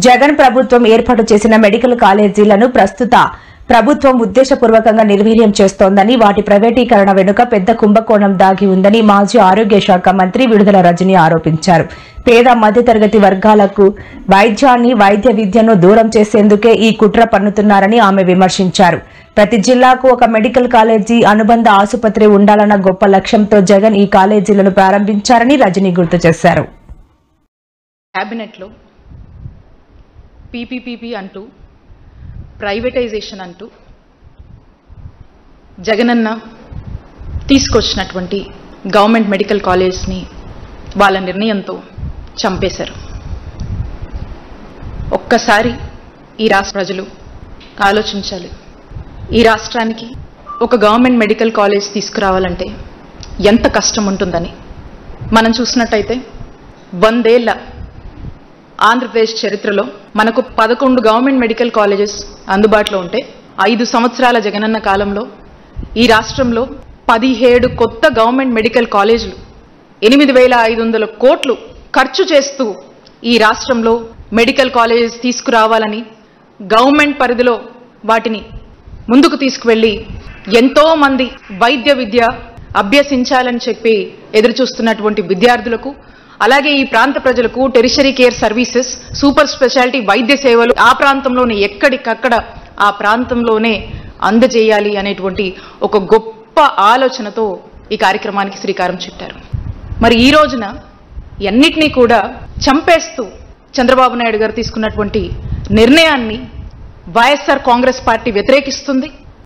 జగన్ ప్రభుత్వం ఏర్పాటు చేసిన మెడికల్ కాలేజీలను ప్రస్తుత ప్రభుత్వం ఉద్దేశపూర్వకంగా నిర్వీర్యం చేస్తోందని, వాటి ప్రైవేటీకరణ వెనుక పెద్ద కుంభకోణం దాగి ఉందని మాజీ ఆరోగ్య శాఖ మంత్రి విడుదల రజని ఆరోపించారు. పేద మధ్యతరగతి వర్గాలకు వైద్యాన్ని, వైద్య విద్యను దూరం చేసేందుకే ఈ కుట్ర పన్నుతున్నారని ఆమె విమర్శించారు. ప్రతి జిల్లాకు ఒక మెడికల్ కాలేజీ, అనుబంధ ఆసుపత్రి ఉండాలన్న గొప్ప లక్ష్యంతో జగన్ ఈ కాలేజీలను ప్రారంభించారని రజని గుర్తు చేశారు. క్యాబినెట్లో పీపీపీ అంటూ, ప్రైవేటైజేషన్ అంటూ జగనన్న తీసుకొచ్చినటువంటి గవర్నమెంట్ మెడికల్ కాలేజ్ని వాళ్ళ నిర్ణయంతో చంపేశారు. ఒక్కసారి ఈ రాష్ట్ర ప్రజలు ఆలోచించాలి. ఈ రాష్ట్రానికి ఒక గవర్నమెంట్ మెడికల్ కాలేజ్ తీసుకురావాలంటే ఎంత కష్టం ఉంటుందని. మనం చూసినట్టయితే 100 ఏళ్ల ఆంధ్రప్రదేశ్ చరిత్రలో మనకు 11 గవర్నమెంట్ మెడికల్ కాలేజెస్ అందుబాటులో ఉంటే 5 సంవత్సరాల జగనన్న కాలంలో ఈ రాష్ట్రంలో 17 కొత్త గవర్నమెంట్ మెడికల్ కాలేజీలు 8,500 కోట్లు ఖర్చు చేస్తూ ఈ రాష్ట్రంలో మెడికల్ కాలేజెస్ తీసుకురావాలని, గవర్నమెంట్ పరిధిలో వాటిని ముందుకు తీసుకువెళ్ళి ఎంతో మంది వైద్య విద్య అభ్యసించాలని చెప్పి ఎదురు చూస్తున్నటువంటి విద్యార్థులకు, అలాగే ఈ ప్రాంత ప్రజలకు tertiary care services, super speciality వైద్య సేవలు ఆ ప్రాంతంలోనే ఎక్కడికక్కడ ఆ ప్రాంతంలోనే అందజేయాలి అనేటువంటి ఒక గొప్ప ఆలోచనతో ఈ కార్యక్రమానికి శ్రీకారం చుట్టారు. మరి ఈ రోజున అన్నిటినీ కూడా చంపేస్తూ చంద్రబాబు నాయుడు గారు తీసుకున్నటువంటి నిర్ణయాన్ని వైఎస్ఆర్ కాంగ్రెస్ పార్టీ వ్యతిరేకిస్తుంది.